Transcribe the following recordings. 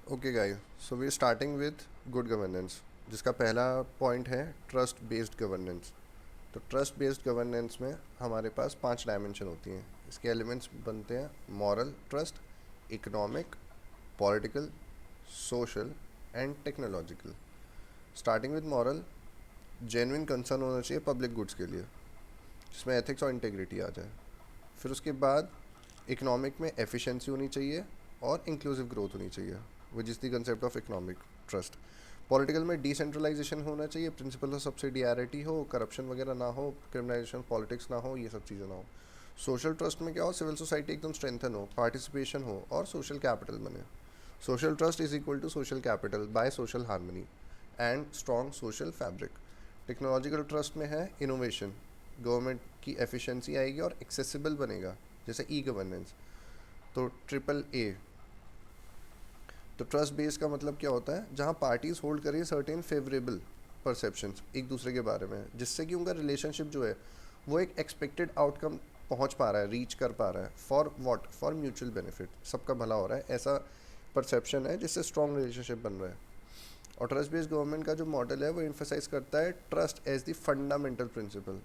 Okay guys, so we starting with good governance, जिसका पहला point है ट्रस्ट बेस्ड गवर्नेंस। तो ट्रस्ट बेस्ड गवर्नेंस में हमारे पास 5 डायमेंशन होती हैं। इसके एलिमेंट्स बनते हैं moral trust, economic, political, social and technological. Starting with moral, genuine concern होना चाहिए पब्लिक गुड्स के लिए, जिसमें एथिक्स और इंटेग्रिटी आ जाए। फिर उसके बाद इकोनॉमिक में एफिशिएंसी होनी चाहिए और इंक्लूसिव ग्रोथ होनी चाहिए, which is the concept of economic trust. Political में डिसेंट्रलाइजेशन होना चाहिए, प्रिंसिपल ऑफ सब्सिडियरिटी हो, करप्शन वगैरह ना हो, क्रिमिनलाइजेशन पॉलिटिक्स ना हो, ये सब चीज़ें ना हो। सोशल ट्रस्ट में क्या हो, सिविल सोसाइटी एकदम स्ट्रेंथन हो, पार्टिसिपेशन हो और सोशल कैपिटल बने। Social trust is equal to social capital by social harmony and strong social fabric. Technological trust में है इनोवेशन, गवर्नमेंट की एफिशिएंसी आएगी और एक्सेसिबल बनेगा, जैसे ई गवर्नेंस। तो ट्रिपल ए। तो ट्रस्ट बेस का मतलब क्या होता है, जहाँ पार्टीज होल्ड करें सर्टेन फेवरेबल परसेप्शंस एक दूसरे के बारे में, जिससे कि उनका रिलेशनशिप जो है वो एक एक्सपेक्टेड आउटकम पहुंच पा रहा है, रीच कर पा रहा है। For what, for mutual benefit, सबका भला हो रहा है, ऐसा परसेप्शन है जिससे स्ट्रॉन्ग रिलेशनशिप बन रहा है। और ट्रस्ट बेस्ड गवर्नमेंट का जो मॉडल है वो इम्फेसाइज करता है trust as the fundamental principle.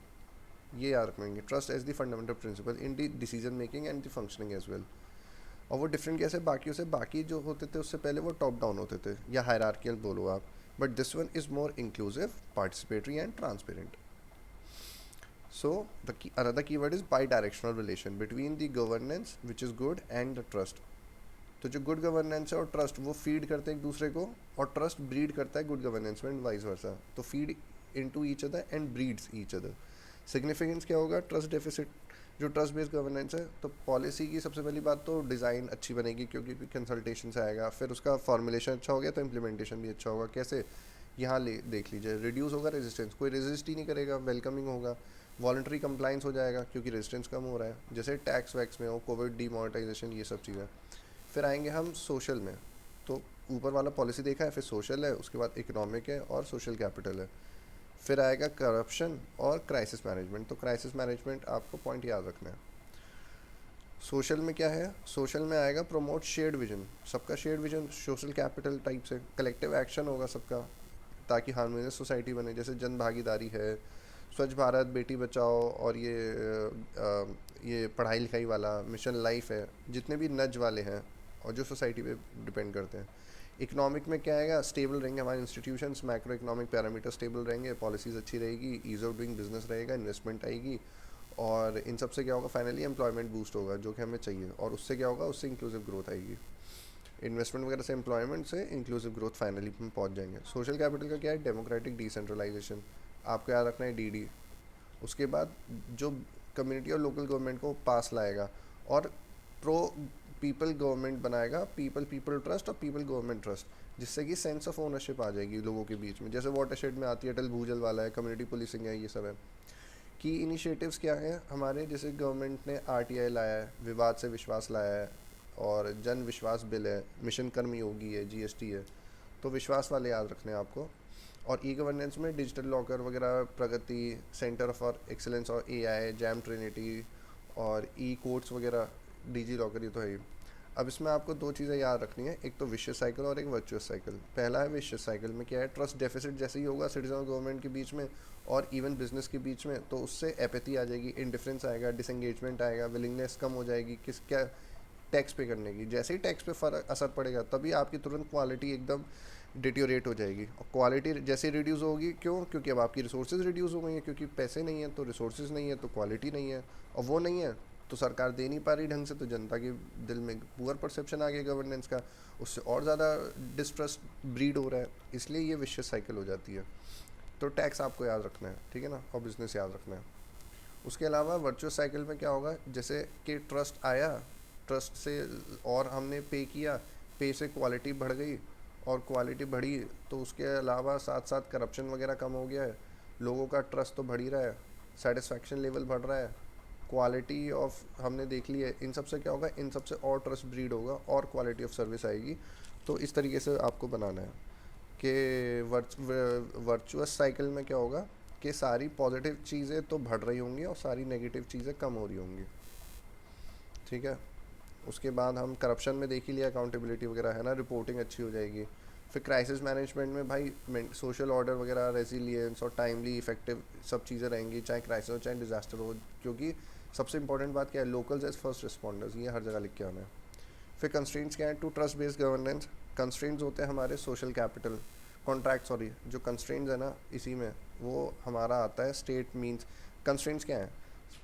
ये याद रखेंगे, trust as the fundamental principle in the decision making and the functioning as well. और वो डिफरेंट कैसे बाकियों से, बाकी जो होते थे उससे पहले वो टॉप डाउन होते थे या हायरार्कियल बोलो आप, but this one is more inclusive, participatory and transparent. So the another keyword is by directional relation between the governance which is good and the trust. तो जो गुड गवर्नेंस है और trust वो फीड करते हैं एक दूसरे को, और ट्रस्ट ब्रीड करता है गुड गवर्नेंस में एंड वाइस वर्सा। तो feed into each other and breeds each other. Significance क्या होगा ट्रस्ट डेफिसिट, जो ट्रस्ट बेस्ड गवर्नेंस है, तो पॉलिसी की सबसे पहली बात तो डिज़ाइन अच्छी बनेगी क्योंकि कंसल्टेशन से आएगा। फिर उसका फॉर्मुलेशन अच्छा हो गया तो इम्प्लीमेंटेशन भी अच्छा होगा। कैसे, यहाँ ले देख लीजिए, रिड्यूस होगा रेजिस्टेंस, कोई रेजिस्ट ही नहीं करेगा, वेलकमिंग होगा। वॉलंटरी कंप्लाइंस हो जाएगा क्योंकि रेजिस्टेंस कम हो रहा है, जैसे टैक्स वैक्स में हो, कोविड डीमोनेटाइजेशन, ये सब चीज़ें। फिर आएंगे हम सोशल में। तो ऊपर वाला पॉलिसी देखा है, फिर सोशल है, उसके बाद इकोनॉमिक है और सोशल कैपिटल है। फिर आएगा करप्शन और क्राइसिस मैनेजमेंट। तो क्राइसिस मैनेजमेंट आपको पॉइंट याद रखना है। सोशल में क्या है, सोशल में आएगा प्रमोट शेयर्ड विजन, सबका shared vision, social capital type से कलेक्टिव एक्शन होगा सबका, ताकि हार्मोनियस सोसाइटी बने, जैसे जन भागीदारी है, स्वच्छ भारत, बेटी बचाओ, और ये पढ़ाई लिखाई वाला मिशन लाइफ है, जितने भी नज वाले हैं और जो सोसाइटी पे डिपेंड करते हैं। इकोनॉमिक में क्या आएगा, स्टेबल रहेंगे हमारे institutions, macro economic parameter stable रहेंगे, पॉलिसीज़ अच्छी रहेगी, ईज ऑफ डूइंग बिजनेस रहेगा, इन्वेस्टमेंट आएगी। और इन सब से क्या होगा, फाइनली एम्प्लॉयमेंट बूस्ट होगा जो कि हमें चाहिए, और उससे क्या होगा, उससे इंक्लूसिव ग्रोथ आएगी। इन्वेस्टमेंट वगैरह से, एम्प्लॉयमेंट से इंक्लूसिव ग्रोथ, फाइनली हम पहुंच जाएंगे। सोशल कैपिटल का क्या है, डेमोक्रेटिक डिसेंट्रलाइजेशन, आपको याद रखना है डीडी। उसके बाद जो कम्युनिटी और लोकल गवर्नमेंट को पास लाएगा और प्रो पीपल गवर्नमेंट बनाएगा, पीपल पीपल ट्रस्ट और पीपल गवर्नमेंट ट्रस्ट, जिससे कि सेंस ऑफ ओनरशिप आ जाएगी लोगों के बीच में, जैसे वाटरशेड में आती है, अटल भूजल वाला है, कम्युनिटी पुलिसिंग है, ये सब है। की इनिशिएटिव्स क्या हैं हमारे, जैसे गवर्नमेंट ने आरटीआई लाया है, विवाद से विश्वास लाया है, और जन विश्वास बिल है, मिशन कर्मयोगी है, जीएसटी है। तो विश्वास वाले याद रखने हैं आपको। और ई गवर्नेंस में डिजिटल लॉकर वगैरह, प्रगति, सेंटर फॉर एक्सेलेंस और एआई, जैम ट्रिनिटी, और ई कोर्ट्स वगैरह, डीजी लॉकर, ये तो है ही। अब इसमें आपको दो चीज़ें याद रखनी है, एक तो विशियस साइकिल और एक वर्चुअस साइकिल। पहला है विशियस साइकिल में क्या है, ट्रस्ट डेफिसिट जैसे ही होगा सिटीजन और गवर्नमेंट के बीच में और इवन बिजनेस के बीच में, तो उससे एपैथी आ जाएगी, इंडिफरेंस आएगा, डिसंगेजमेंट आएगा, विलिंगनेस कम हो जाएगी किस क्या टैक्स पे करने की। जैसे ही टैक्स पे फर्क असर पड़ेगा तभी आपकी तुरंत क्वालिटी एकदम डिट्योरेट हो जाएगी, और क्वालिटी जैसे रिड्यूस होगी, क्यों, क्योंकि अब आपकी रिसोर्सेज रिड्यूस हो गई हैं, क्योंकि पैसे नहीं है तो रिसोर्सेज नहीं है तो क्वालिटी नहीं है, और वो नहीं है तो सरकार दे नहीं पा रही ढंग से, तो जनता के दिल में पुअर परसेप्शन आ गया गवर्नेंस का, उससे और ज़्यादा डिस्ट्रस्ट ब्रीड हो रहा है, इसलिए ये विशियस साइकिल हो जाती है। तो टैक्स आपको याद रखना है, ठीक है ना, और बिजनेस याद रखना है। उसके अलावा वर्चुअस साइकिल में क्या होगा, जैसे कि ट्रस्ट आया, ट्रस्ट से और हमने पे किया, पे से क्वालिटी बढ़ गई, और क्वालिटी बढ़ी तो उसके अलावा साथ साथ करप्शन वगैरह कम हो गया है, लोगों का ट्रस्ट तो बढ़ ही रहा है, सेटिस्फैक्शन लेवल बढ़ रहा है, क्वालिटी ऑफ हमने देख ली है। इन सब से क्या होगा, इन सब से और ट्रस्ट ब्रीड होगा और क्वालिटी ऑफ सर्विस आएगी। तो इस तरीके से आपको बनाना है कि वर्चुअस साइकिल में क्या होगा कि सारी पॉजिटिव चीज़ें तो बढ़ रही होंगी और सारी नेगेटिव चीज़ें कम हो रही होंगी, ठीक है। उसके बाद हम करप्शन में देख ही लिया, अकाउंटेबिलिटी वगैरह है ना, रिपोर्टिंग अच्छी हो जाएगी। फिर क्राइसिस मैनेजमेंट में भाई सोशल ऑर्डर वगैरह, रेजिलियंस और टाइमली इफेक्टिव सब चीज़ें रहेंगी, चाहे क्राइसिस हो चाहे डिजास्टर हो, क्योंकि सबसे इंपॉर्टेंट बात क्या है, लोकल्स एज फर्स्ट रिस्पॉन्डर्स, ये हर जगह लिख के आना है। फिर कंस्ट्रेंट्स क्या है, to trust based governance. Constraints होते हैं हमारे सोशल कैपिटल कॉन्ट्रैक्ट, सॉरी जो कंस्ट्रेंट्स है ना इसी में वो हमारा आता है स्टेट मीन्स। कंस्ट्रेंट्स क्या है,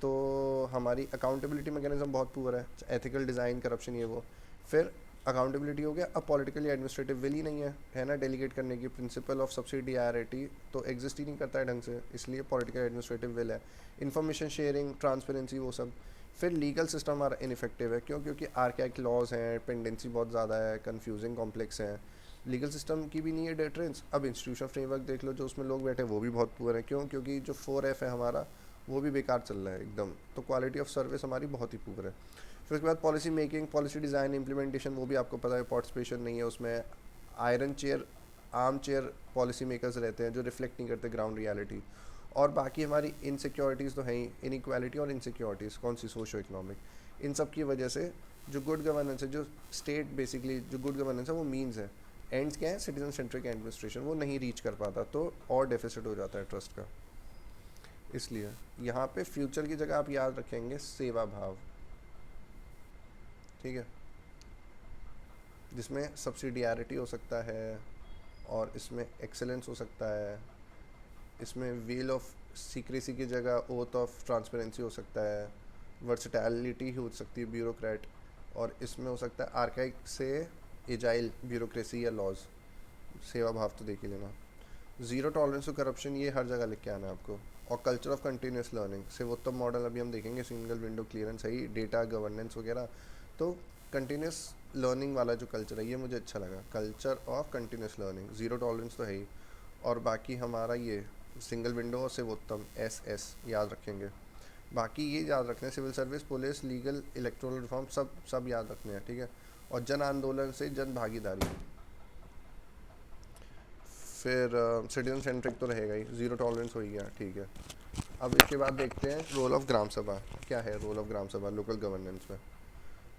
तो हमारी अकाउंटेबिलिटी मैकेनिज्म बहुत पुअर है, एथिकल डिज़ाइन, करप्शन, ये वो। फिर अकाउंटेबिलिटी हो गया, अब पॉलिटिकली एडमिनिस्ट्रेटिव विल ही नहीं है ना, डेलीगेट करने की, प्रिंसिपल ऑफ सब्सिडियरिटी तो एग्जिस्ट ही नहीं करता है ढंग से, इसलिए पॉलिटिकल एडमिनिस्ट्रेटिव विल है। इन्फॉर्मेशन शेयरिंग, ट्रांसपेरेंसी, वो सब। फिर लीगल सिस्टम हमारा इनफेक्टिव है, क्यों? क्योंकि आर्कैइक लॉज हैं, पेंडेंसी बहुत ज़्यादा है, कन्फ्यूजिंग कॉम्प्लेक्स है, लीगल सिस्टम की भी नहीं है डेटरेंस। अब इंस्टीट्यूशन फ्रेमवर्क देख लो, जो उसमें लोग बैठे वो भी बहुत पुअर है, क्यों? क्योंकि जो 4F है हमारा वो भी बेकार चल रहा है एकदम, तो क्वालिटी ऑफ सर्विस हमारी बहुत ही पुअर है। फिर उसके बाद policy making, policy design, implementation, वो भी आपको पता है, पार्टिसिपेशन नहीं है उसमें। Iron chair, arm chair policy makers रहते हैं जो रिफ्लेक्ट नहीं करते ग्राउंड रियलिटी। और बाकी हमारी इनसिक्योरिटीज़ तो हैं ही, इनइक्वालिटी और इनसिक्योरिटीज़ कौन सी, सोशो इकोनॉमिक, इन सब की वजह से जो गुड गवर्नेंस है, जो स्टेट बेसिकली जो गुड गवर्नेंस है वो मीन्स है, एंड्स क्या है, सिटीजन सेंट्रिक एडमिनिस्ट्रेशन, वो नहीं रीच कर पाता, तो और डेफिसिट हो जाता है ट्रस्ट का। इसलिए यहाँ पे फ्यूचर की जगह आप याद रखेंगे सेवा भाव, ठीक है, जिसमें सब्सिडियरिटी हो सकता है, और इसमें एक्सेलेंस हो सकता है, इसमें व्हील ऑफ सीक्रेसी की जगह ओथ ऑफ ट्रांसपेरेंसी हो सकता है, वर्सटैलिटी हो सकती है, ब्यूरोक्रेट, और इसमें हो सकता है आर्काइक से एजाइल ब्यूरोक्रेसी या लॉज। सेवा भाव तो देख ही लेना। ज़ीरो टॉलरेंस टू करप्शन, ये हर जगह लिख के आना है आपको। और culture of continuous learning, Sevottam model अभी हम देखेंगे, सिंगल विंडो क्लियरेंस है, डेटा गवर्नेंस वगैरह, तो कंटिन्यूस लर्निंग वाला जो कल्चर है ये मुझे अच्छा लगा, culture of continuous learning, zero tolerance तो है ही। और बाकी हमारा ये सिंगल विंडो और सेवोत्तम, SS याद रखेंगे। बाकी ये याद रखना है, civil service, police, legal, electoral reform, सब सब याद रखने हैं, ठीक है। और जन आंदोलन से जन भागीदारी, फिर सिटीजन सेंट्रिक तो रहेगा ही, ज़ीरो टॉलरेंस हो ही गया, ठीक है। अब इसके बाद देखते हैं रोल ऑफ ग्राम सभा, क्या है रोल ऑफ ग्राम सभा लोकल गवर्नेंस में।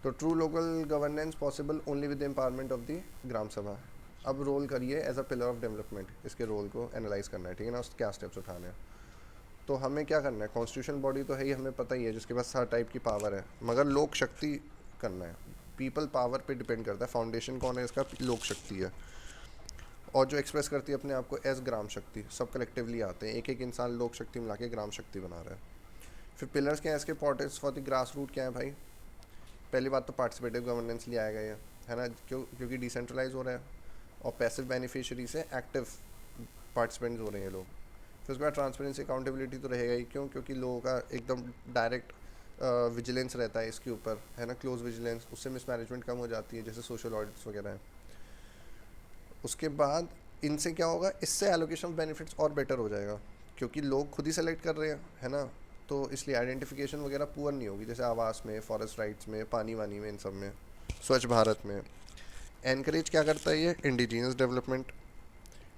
तो true local governance possible only with the empowerment of the gram sabha. अब रोल करिए as a pillar of development, इसके रोल को एनालाइज करना है, ठीक है ना, उसके क्या स्टेप्स उठाने हैं। तो हमें क्या करना है, कॉन्स्टिट्यूशन बॉडी तो है ही, हमें पता ही है, जिसके पास हर टाइप की पावर है, मगर लोक शक्ति करना है, पीपल पावर पे डिपेंड करता है, फाउंडेशन कौन है इसका, लोक शक्ति है। और जो एक्सप्रेस करती है अपने आप को एज ग्राम शक्ति, सब कलेक्टिवली आते हैं, एक एक इंसान लोक शक्ति मिला के ग्राम शक्ति बना रहा है। फिर पिलर्स क्या है इसके, importance for the grass root क्या है भाई, पहली बात तो पार्टिसिपेटिव गवर्नेंस ले आएगा ये, है ना, क्योंकि डिसेंट्रलाइज हो रहा है, और पैसिव बेनिफिशियरी से एक्टिव पार्टिसिपेंट्स हो रहे हैं लोग। फिर उसके बाद ट्रांसपेरेंसी, अकाउंटेबिलिटी तो रहेगा ही, क्यों? क्योंकि लोगों का एकदम डायरेक्ट विजिलेंस रहता है इसके ऊपर, है ना, क्लोज विजिलेंस, उससे मिसमैनेजमेंट कम हो जाती है, जैसे सोशल ऑडिट्स वगैरह हैं। उसके बाद इनसे क्या होगा, इससे एलोकेशन ऑफ बेनिफिट्स और बेटर हो जाएगा, क्योंकि लोग खुद ही सेलेक्ट कर रहे हैं, है ना, तो इसलिए आइडेंटिफिकेशन वगैरह पुअर नहीं होगी, जैसे आवास में, फॉरेस्ट राइट्स में, पानी वानी में, इन सब में, स्वच्छ भारत में। एनकरेज क्या करता है ये, इंडिजीनियस डेवलपमेंट।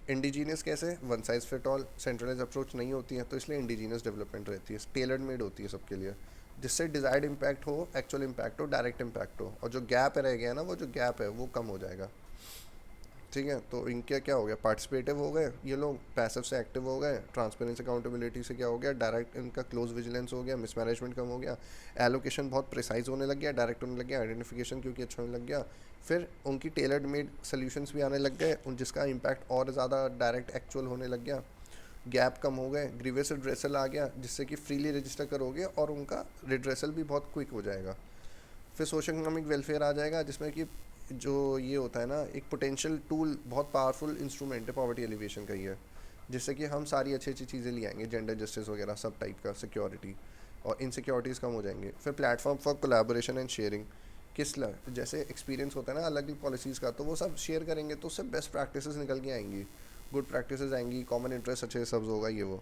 इंडिजीनियस कैसे, one size fit all, centralize approach नहीं होती है, तो इसलिए इंडिजीनियस डेवलपमेंट रहती है, टेलर्ड मेड होती है सबके लिए, जिससे डिजायर्ड इम्पैक्ट हो, एक्चुअल इम्पैक्ट हो, डायरेक्ट इम्पैक्ट हो, और जो गैप रह गया ना, वो जो गैप है वो कम हो जाएगा, ठीक है। तो इनके क्या हो गया, पार्टिसिपेटिव हो गए ये लोग, पैसिव से एक्टिव हो गए, ट्रांसपेरेंसी अकाउंटेबिलिटी से क्या हो गया, डायरेक्ट इनका क्लोज विजिलेंस हो गया, मिसमैनेजमेंट कम हो गया, एलोकेशन बहुत प्रिसाइज होने लग गया, डायरेक्ट होने लग गया, आइडेंटिफिकेशन क्योंकि अच्छा होने लग गया, फिर उनकी टेलर्ड मेड सोल्यूशंस भी आने लग गए, उन जिसका इम्पैक्ट और ज़्यादा डायरेक्ट एक्चुअल होने लग गया, गैप कम हो गए, ग्रीवियस रिड्रेसल आ गया, जिससे कि फ्रीली रजिस्टर करोगे और उनका रिड्रेसल भी बहुत क्विक हो जाएगा। फिर सोशल इकोनॉमिक वेलफेयर आ जाएगा, जिसमें कि जो ये होता है ना, एक पोटेंशियल टूल, बहुत पावरफुल इंस्ट्रूमेंट है पॉवर्टी एलिवेशन का, ही है, जिससे कि हम सारी अच्छी अच्छी चीज़ें ले आएंगे, जेंडर जस्टिस वगैरह सब टाइप का, सिक्योरिटी, और इनसिक्योरिटीज़ कम हो जाएंगे। फिर platform for collaboration and sharing, जैसे एक्सपीरियंस होता है ना अलग अलग पॉलिसीज़ का, तो वो सब शेयर करेंगे, तो उससे बेस्ट प्रैक्टिसेस निकल के आएंगी, गुड प्रैक्टिसेस आएंगी, कॉमन इंटरेस्ट अच्छे सब होगा, ये वो।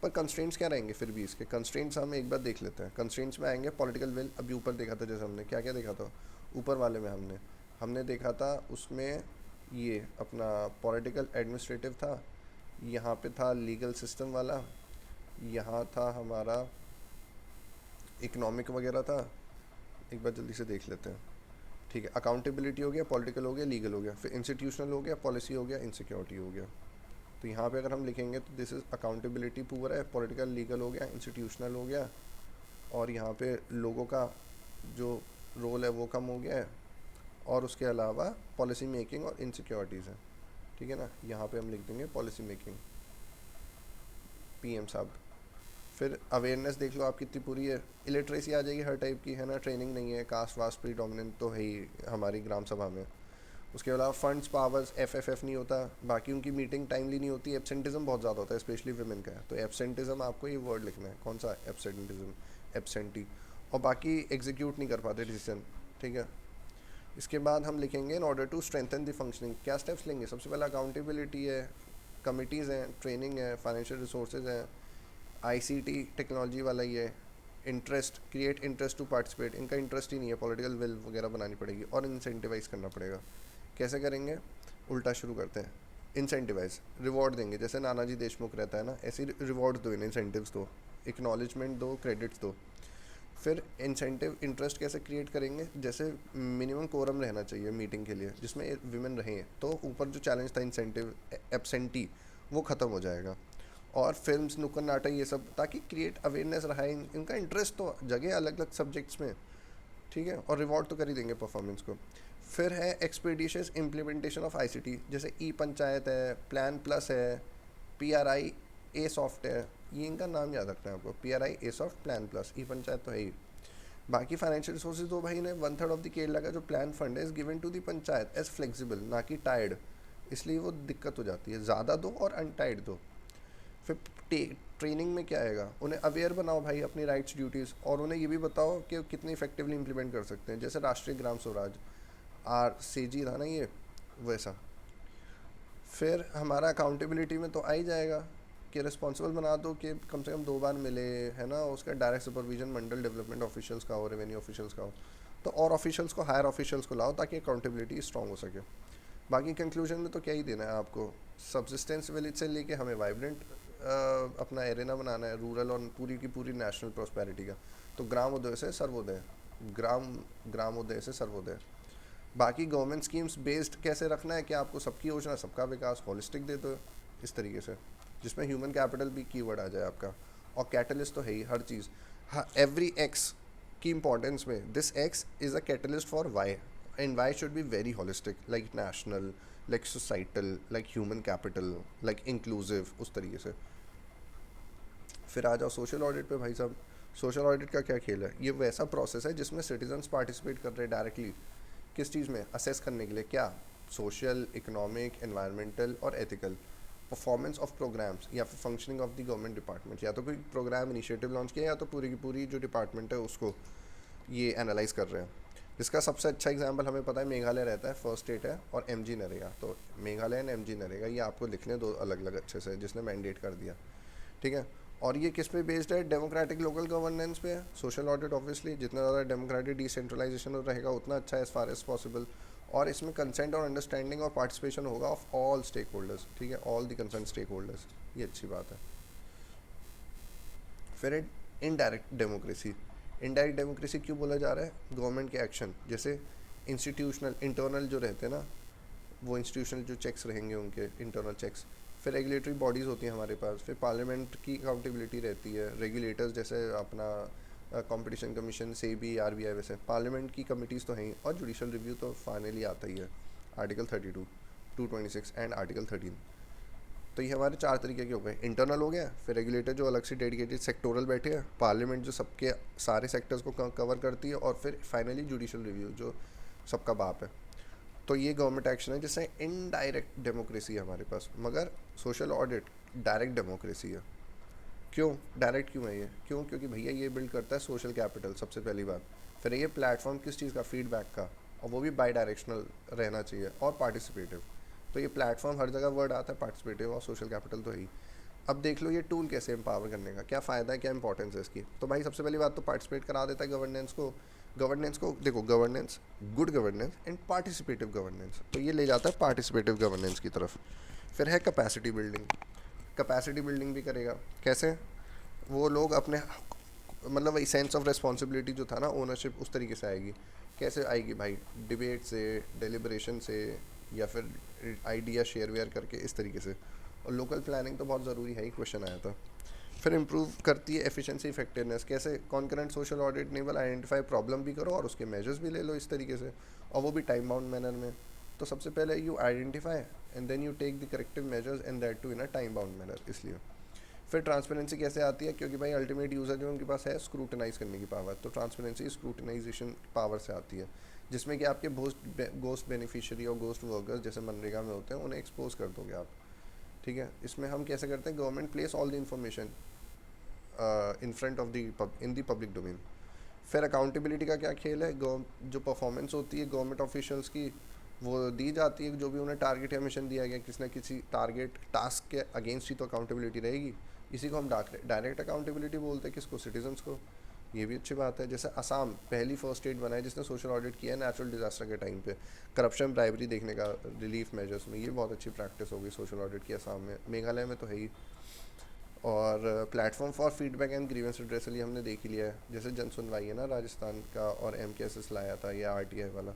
पर कंस्ट्रेंट्स क्या रहेंगे फिर भी इसके, कंस्ट्रेंट्स हम एक बार देख लेते हैं। कंस्ट्रेंट्स में आएंगे पॉलिटिकल विल, अभी ऊपर देखा था, जैसे हमने क्या क्या देखा था ऊपर वाले में, हमने देखा था उसमें ये अपना पॉलिटिकल एडमिनिस्ट्रेटिव था, यहाँ पे था लीगल सिस्टम वाला, यहाँ था हमारा इकोनॉमिक वगैरह था, एक बार जल्दी से देख लेते हैं। ठीक है, अकाउंटेबिलिटी हो गया, पॉलिटिकल हो गया, लीगल हो गया, फिर इंस्टीट्यूशनल हो गया, पॉलिसी हो गया, इनसिक्योरिटी हो गया। तो यहाँ पे अगर हम लिखेंगे तो दिस इज़ अकाउंटेबिलिटी पूरा है, पॉलिटिकल लीगल हो गया, इंस्टीट्यूशनल हो गया, और यहाँ पे लोगों का जो रोल है वो कम हो गया है, और उसके अलावा पॉलिसी मेकिंग और इनसिक्योरिटीज़ हैं। ठीक है ना, यहाँ पे हम लिख देंगे पॉलिसी मेकिंग, पीएम साहब। फिर अवेयरनेस देख लो आप कितनी पूरी है, इलिटरेसी आ जाएगी हर टाइप की, है ना, ट्रेनिंग नहीं है, कास्ट वास्ट प्रीडोमिनेंट तो है ही हमारी ग्राम सभा में। उसके अलावा फंड्स पावर्स एफएफएफ नहीं होता, बाकी उनकी मीटिंग टाइमली नहीं होती, एब्सेंटिज्म बहुत ज़्यादा होता है, स्पेशली वुमेन का है। तो एब्सेंटिज्म आपको ये वर्ड लिखना है, कौन सा एब्सेंटिज्म, एब्सेंटी। और बाकी एग्जीक्यूट नहीं कर पाते डिसीजन। ठीक है, इसके बाद हम लिखेंगे in order to strengthen the functioning, क्या स्टेप्स लेंगे। सबसे पहले अकाउंटेबिलिटी है, कमिटीज़ हैं, ट्रेनिंग है, फाइनेंशियल रिसोर्सेज हैं, आईसीटी टेक्नोलॉजी वाला ही है, interest, create interest to participate, इनका इंटरेस्ट ही नहीं है, पॉलिटिकल विल वगैरह बनानी पड़ेगी, और इंसेंटिवाइज करना पड़ेगा। कैसे करेंगे, उल्टा शुरू करते हैं, इंसेंटिवाइज, रिवॉर्ड देंगे, जैसे नानाजी देशमुख रहता है ना, ऐसे रिवॉर्ड दो, इंसेंटिव्स दो, एक्नॉलेजमेंट दो, क्रेडिट्स दो। फिर इंसेंटिव इंटरेस्ट कैसे क्रिएट करेंगे, जैसे मिनिमम कोरम रहना चाहिए मीटिंग के लिए जिसमें विमेन रहें, तो ऊपर जो चैलेंज था इंसेंटिव एब्सेंटी वो ख़त्म हो जाएगा। और फिल्म्स, नुक्कड़ नाटक, ये सब, ताकि क्रिएट अवेयरनेस रहा है, इनका इंटरेस्ट तो जगह अलग अलग सब्जेक्ट्स में। ठीक है, और रिवॉर्ड तो कर ही देंगे परफॉर्मेंस को। फिर है एक्सपीडिशियस इम्प्लीमेंटेशन ऑफ आईसीटी, जैसे ई पंचायत है, प्लान प्लस है, पीआरआई ए सॉफ्ट है, ये इनका नाम याद रखना है आपको, PRI A soft, plan plus, e Panchayat तो है ही। बाकी फाइनेंशियल रिसोर्सेज दो भाई ने, 1/3 ऑफ द केरला का जो प्लान फंड है is given to the panchayat as flexible, ना कि टाइड, इसलिए वो दिक्कत हो जाती है, ज़्यादा दो और अनटाइड दो। फिर ट्रेनिंग में क्या आएगा, उन्हें अवेयर बनाओ भाई अपनी राइट्स ड्यूटीज़, और उन्हें ये भी बताओ कि कितनी इफेक्टिवली इंप्लीमेंट कर सकते हैं, जैसे राष्ट्रीय ग्राम स्वराज, आर सी जी था ना ये, वैसा। फिर हमारा अकाउंटेबिलिटी में तो आ ही जाएगा कि रिस्पॉन्सिबल बना दो कि कम से कम 2 बार मिले, है ना, उसका डायरेक्ट सुपरविजन मंडल डेवलपमेंट ऑफिशियल्स का हो, रेवेन्यू ऑफिशियल्स का हो, तो और ऑफिशियल्स को, हायर ऑफिशियल्स को लाओ ताकि अकाउंटेबिलिटी स्ट्रॉन्ग हो सके। बाकी कंक्लूजन में तो क्या ही देना है आपको, सब्सिस्टेंस विलेज से लेके हमें वाइब्रेंट अपना एरेना बनाना है, रूरल और पूरी की पूरी नेशनल प्रॉस्पेरिटी का। तो ग्रामोदय से सर्वोदय, ग्रामोदय से सर्वोदय। बाकी गवर्नमेंट स्कीम्स बेस्ड कैसे रखना है कि आपको सबकी योजना, सबका विकास, होलिस्टिक दे दो इस तरीके से, जिसमें ह्यूमन कैपिटल भी कीवर्ड आ जाए आपका, और कैटलिस्ट तो है ही हर चीज़। हाँ, एवरी एक्स की इंपॉर्टेंस में, this X is a catalyst for Y, and Y should be very holistic, like national, like societal, like human capital, like inclusive, उस तरीके से। फिर आ जाओ सोशल ऑडिट पे भाई साहब। सोशल ऑडिट का क्या खेल है, ये वैसा प्रोसेस है जिसमें सिटीजन्स पार्टिसिपेट कर रहे हैं डायरेक्टली, किस चीज़ में, असेस करने के लिए, क्या, सोशल, इकोनॉमिक, एनवायरमेंटल और एथिकल, परफॉर्मेंस ऑफ प्रोग्राम्स या फिर functioning of the government department, या तो कोई प्रोग्राम इनिशिएटिव लॉन्च किया या तो पूरी की पूरी जो डिपार्टमेंट है उसको ये एनालाइज कर रहे हैं। जिसका सबसे अच्छा एग्जांपल हमें पता है मेघालय रहता है, फर्स्ट स्टेट है, और एमजी नरेगा। तो मेघालय एंड एमजी नरेगा ये आपको लिखने दो अलग अलग अच्छे से, जिसने मैंडेट कर दिया। ठीक है, और ये किस पे बेस्ड है, डेमोक्रेटिक लोकल गवर्नेंस पे है। सोशल ऑडिट ऑब्वियसली जितना ज़्यादा डेमोक्रेटिक डिसेंट्रलाइजेशन रहेगा उतना अच्छा है एज फार एज पॉसिबल, और इसमें कंसेंट और अंडरस्टैंडिंग और पार्टिसिपेशन होगा ऑफ ऑल स्टेक होल्डर्स। ठीक है, all the concern stakeholders, ये अच्छी बात है। फिर इनडायरेक्ट डेमोक्रेसी, इनडायरेक्ट डेमोक्रेसी क्यों बोला जा रहा है, गवर्नमेंट के एक्शन, जैसे इंस्टीट्यूशनल इंटरनल जो रहते हैं ना, वो इंस्टीट्यूशनल जो चेक्स रहेंगे उनके इंटरनल चेक्स। फिर रेगुलेटरी बॉडीज़ होती हैं हमारे पास, फिर पार्लियामेंट की अकाउंटेबिलिटी रहती है, रेगुलेटर्स जैसे अपना कंपटीशन कमीशन, सेबी, आरबीआई, वैसे पार्लियामेंट की कमिटीज़ तो हैं ही, और जुडिशल रिव्यू तो फाइनली आता ही है, आर्टिकल 32, 226 एंड आर्टिकल 13। तो ये हमारे 4 तरीके के हो गए, इंटरनल हो गया, फिर रेगुलेटर जो अलग से डेडिकेटेड सेक्टोरल बैठे हैं, पार्लियामेंट जो सबके सारे सेक्टर्स को कवर करती है, और फिर फाइनली जुडिशल रिव्यू जो सबका बाप है। तो ये गवर्नमेंट एक्शन है जिससे इनडायरेक्ट डेमोक्रेसी है हमारे पास, मगर सोशल ऑडिट डायरेक्ट डेमोक्रेसी है। क्यों डायरेक्ट क्यों है ये, क्यों, क्योंकि भैया ये बिल्ड करता है सोशल कैपिटल सबसे पहली बात। फिर ये प्लेटफॉर्म किस चीज़ का, फीडबैक का, और वो भी बाई डायरेक्शनल रहना चाहिए, और पार्टिसिपेटिव। तो ये प्लेटफॉर्म हर जगह वर्ड आता है, पार्टिसिपेटिव और सोशल कैपिटल तो है ही। अब देख लो ये टूल कैसे एम्पावर करने का, क्या फ़ायदा है, क्या इंपॉर्टेंस है इसकी। तो भाई सबसे पहली बात तो पार्टिसिपेट करा देता है गवर्नेंस को देखो, governance, good governance and participative governance, तो ये ले जाता है पार्टिसिपेटिव गवर्नेंस की तरफ। फिर है कैपेसिटी बिल्डिंग, कैपेसिटी बिल्डिंग भी करेगा, कैसे, वो लोग अपने, मतलब वही सेंस ऑफ रिस्पॉन्सिबिलिटी जो था ना, ओनरशिप, उस तरीके से आएगी कैसे आएगी भाई? डिबेट से, डेलिब्रेशन से, या फिर आइडिया शेयर वेयर करके, इस तरीके से। और लोकल प्लानिंग तो बहुत ज़रूरी है ही, क्वेश्चन आया था। फिर इम्प्रूव करती है एफिशिएंसी इफेक्टिवनेस। कैसे? Concurrent social audit enable identify problem भी करो और उसके मेजर्स भी ले लो इस तरीके से, और वो भी टाइम बाउंड मैनर में। तो सबसे पहले you identify and then you take the corrective measures and that too in a time bound manner, इसलिए। फिर ट्रांसपेरेंसी कैसे आती है? क्योंकि भाई अल्टीमेट यूज़र जो उनके पास है स्क्रूटनाइज करने की पावर, तो ट्रांसपेरेंसी स्क्रूटनाइजेशन पावर से आती है, जिसमें कि आपके गोस्ट बेनिफिशियरी और गोस्ट वर्कर्स जैसे मनरेगा में होते हैं उन्हें एक्सपोज कर दोगे आप। ठीक है, इसमें हम कैसे करते हैं? Government place all the information in front of the in the public domain. फिर अकाउंटेबिलिटी का क्या खेल है? जो परफॉर्मेंस होती है गवर्नमेंट ऑफिशियल्स की, वो दी जाती है, जो भी उन्हें टारगेट या मिशन दिया गया किसी न किसी टारगेट टास्क के अगेंस्ट ही तो अकाउंटेबिलिटी रहेगी। इसी को हम डायरेक्ट अकाउंटेबिलिटी बोलते हैं। किसको? सिटीजन्स को। ये भी अच्छी बात है। जैसे असम पहली फर्स्ट स्टेट बना है जिसने सोशल ऑडिट किया है नेचुरल डिजास्टर के टाइम पे, करप्शन ब्राइबरी देखने का रिलीफ मेजर्स में। ये बहुत अच्छी प्रैक्टिस होगी सोशल ऑडिट की असम में। मेघालय में तो है ही। और platform for feedback and grievance redressal ये हमने देख ही लिया है। जैसे जन सुनवाई है ना राजस्थान का, और MKSS लाया था, या RTI वाला,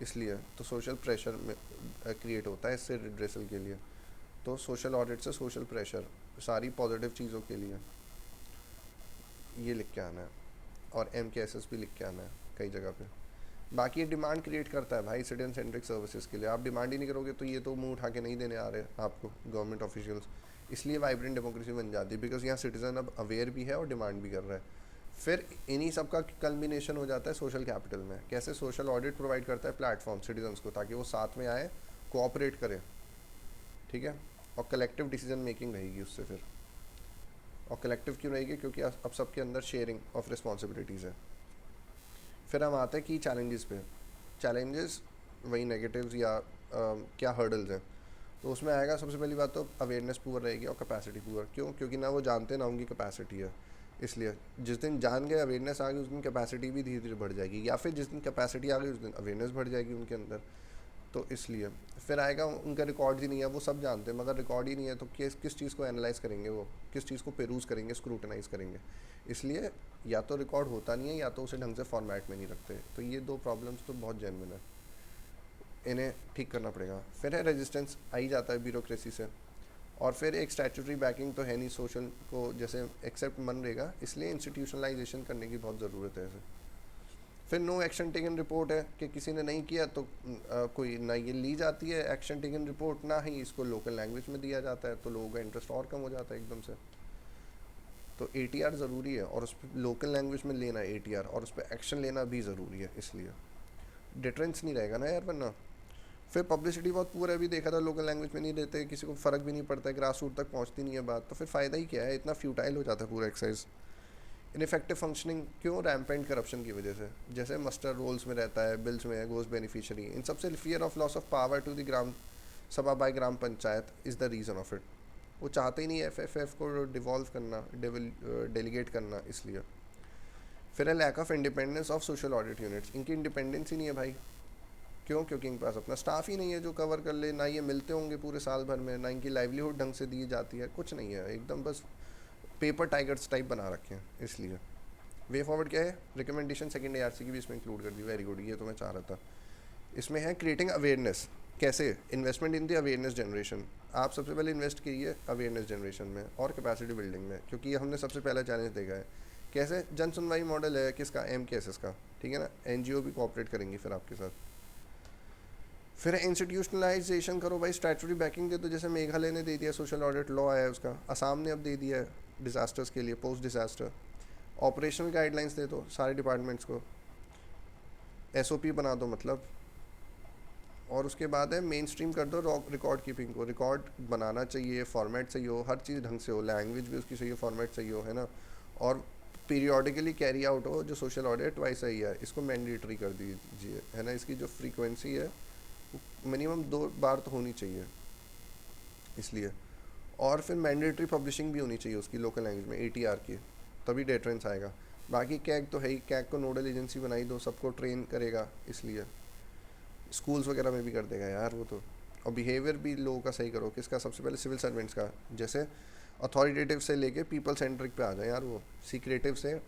इसलिए तो सोशल प्रेशर में क्रिएट होता है इससे रिड्रेसल के लिए। तो सोशल ऑडिट से सोशल प्रेशर सारी पॉजिटिव चीज़ों के लिए ये लिख के आना है, और MKSS भी लिख के आना है कई जगह पे। बाकी ये डिमांड क्रिएट करता है भाई सिटीजन सेंट्रिक सर्विसेज के लिए। आप डिमांड ही नहीं करोगे तो ये तो मुंह उठा के नहीं देने आ रहे आपको गवर्नमेंट ऑफिशियल्स। इसलिए वाइब्रेंट डेमोक्रेसी बन जाती है, बिकॉज यहाँ सिटीजन अब अवेयर भी है और डिमांड भी कर रहा है। फिर इन्हीं सब का कल्बिनेशन हो जाता है सोशल कैपिटल में। कैसे? सोशल ऑडिट प्रोवाइड करता है प्लेटफॉर्म सिटीजन्स को, ताकि वो साथ में आए, कोऑपरेट करें। ठीक है, और कलेक्टिव डिसीजन मेकिंग रहेगी उससे फिर। और कलेक्टिव क्यों रहेगी? क्योंकि अब सबके अंदर शेयरिंग ऑफ रिस्पॉन्सिबिलिटीज़ है। फिर हम आते हैं की चैलेंजेस पे। चैलेंजेस वही नेगेटिव्स या क्या हर्डल्स हैं। तो उसमें आएगा सबसे पहली बात तो अवेयरनेस पुअर रहेगी और कैपेसिटी पुअर। क्यों? क्योंकि ना वो जानते ना उनकी कैपेसिटी है। इसलिए जिस दिन जान गए, अवेयरनेस आ गई, उस दिन कैपेसिटी भी धीरे धीरे बढ़ जाएगी, या फिर जिस दिन कैपेसिटी आ गई उस दिन अवेयरनेस बढ़ जाएगी उनके अंदर। तो इसलिए फिर आएगा उनका रिकॉर्ड ही नहीं है। वो सब जानते हैं मगर रिकॉर्ड ही नहीं है, तो किस चीज़ को एनालाइज करेंगे, वो किस चीज़ को पेरूज करेंगे, स्क्रूटनाइज करेंगे। इसलिए या तो रिकॉर्ड होता नहीं है या तो उसे ढंग से फॉर्मेट में नहीं रखते। तो ये दो प्रॉब्लम्स तो बहुत जेन्युइन है, इन्हें ठीक करना पड़ेगा। फिर है रेजिस्टेंस, आ ही जाता है ब्यूरोक्रेसी से। और फिर एक स्टैट्यूटरी बैकिंग तो है नहीं सोशल को जैसे एक्सेप्ट मन रहेगा, इसलिए इंस्टीट्यूशनलाइजेशन करने की बहुत ज़रूरत है इसे। फिर नो एक्शन टेकन रिपोर्ट है कि किसी ने नहीं किया तो कोई ना ये ली जाती है एक्शन टेकन रिपोर्ट, ना ही इसको लोकल लैंग्वेज में दिया जाता है, तो लोगों का इंटरेस्ट और कम हो जाता है एकदम से। तो ATR ज़रूरी है, और उस पर लोकल लैंग्वेज में लेना ATR, और उस पर एक्शन लेना भी ज़रूरी है, इसलिए डिटरेंस नहीं रहेगा ना यार वरना। फिर पब्लिसिटी बहुत पूरा है, भी देखा था लोकल लैंग्वेज में नहीं देते, किसी को फ़र्क भी नहीं पड़ता है, ग्रास रूट तक पहुंचती नहीं है बात, तो फिर फ़ायदा ही क्या है? इतना फ्यूटाइल हो जाता है पूरा एक्सरसाइज। इनफेक्टिव फंक्शनिंग क्यों? रैम्पेंट करप्शन की वजह से। जैसे मस्टर रोल्स में रहता है, बिल्स में है, गोस्ट बेनिफिशियरी, इन सबसे fear of loss of power to the gram sabha by gram panchayat is the reason of it. वो चाहते ही नहीं है FFF को डिवॉल्व करना, डेलीगेट करना, इसलिए। फिर है lack of independence of social audit units. इनकी इंडिपेंडेंस ही नहीं है भाई। क्यों? क्योंकि इनके पास अपना स्टाफ ही नहीं है जो कवर कर ले, ना ये मिलते होंगे पूरे साल भर में, ना इनकी लाइवलीहुड ढंग से दी जाती है, कुछ नहीं है, एकदम बस पेपर टाइगर्स टाइप बना रखे हैं, इसलिए। वे फॉरवर्ड क्या है? रिकमेंडेशन सेकेंड ARC की भी इसमें इंक्लूड कर दी, वेरी गुड, ये तो मैं चाह रहा था। इसमें है क्रिएटिंग अवेयरनेस। कैसे? Investment in the awareness generation. आप सबसे पहले इन्वेस्ट कीजिए अवेयरनेस जनरेशन में और कैपेसिटी बिल्डिंग में, क्योंकि ये हमने सबसे पहला चैलेंज देखा है। कैसे? जन सुनवाई मॉडल है किसका? MKSS का, ठीक है ना। NGO भी कोऑपरेट करेंगी फिर आपके साथ। फिर इंस्टीट्यूशनलाइजेशन करो भाई, स्टैट्यूटरी बैकिंग दे दो, जैसे मेघालय ने दे दिया, सोशल ऑडिट लॉ आया उसका, असम ने अब दे दिया है डिज़ास्टर्स के लिए, पोस्ट डिज़ास्टर। ऑपरेशनल गाइडलाइंस दे दो सारे डिपार्टमेंट्स को, SOP बना दो मतलब। और उसके बाद है मेन स्ट्रीम कर दो रिकॉर्ड कीपिंग को। रिकॉर्ड बनाना चाहिए, फॉर्मेट सही हो, हर चीज़ ढंग से हो, लैंग्वेज भी उसकी सही हो, फॉर्मेट सही हो, है ना। और पीरियोडिकली कैरी आउट हो जो सोशल ऑडिट वाइस सही है, इसको मैंडेटरी कर दीजिए, है ना। इसकी जो फ्रीक्वेंसी है मिनिमम 2 बार तो होनी चाहिए, इसलिए। और फिर मैंडेटरी पब्लिशिंग भी होनी चाहिए उसकी लोकल लैंग्वेज में ATR की, तभी डेटरेंस आएगा। बाकी कैग तो है ही, कैग को नोडल एजेंसी बनाई दो, सबको ट्रेन करेगा, इसलिए। स्कूल्स वगैरह में भी कर देगा यार वो तो। और बिहेवियर भी लोगों का सही करो, किसका? सबसे पहले सिविल सर्वेंट्स का। जैसे अथॉरिटेटिव से लेके पीपल सेंट्रिक पे आ जाए यार, वो सीक्रेटिव से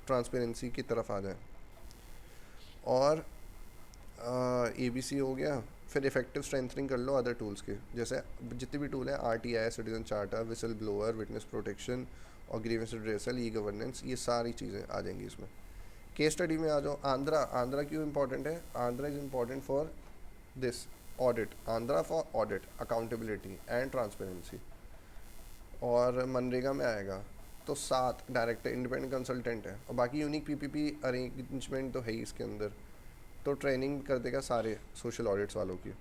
ट्रांसपेरेंसी की तरफ आ जाए। और ABC हो गया, फिर इफेक्टिव स्ट्रेंथनिंग कर लो अदर टूल्स के, जैसे जितने भी टूल हैं, RTI, citizen charter, whistle blower, witness protection और ग्रीवेंस रिड्रेसल, ई गवर्नेंस, ये सारी चीज़ें आ जाएंगी इसमें। केस स्टडी में आ जाओ। आंध्रा, आंध्रा क्यों इंपॉर्टेंट है? Andhra is important for this audit, Andhra for audit, accountability and transparency. और मनरेगा में आएगा तो 7 डायरेक्टर इंडिपेंडेंट कंसल्टेंट है, और बाकी यूनिक PPP अरेंजमेंट तो है ही इसके अंदर। तो ट्रेनिंग कर देगा सारे सोशल ऑडिट्स वालों की।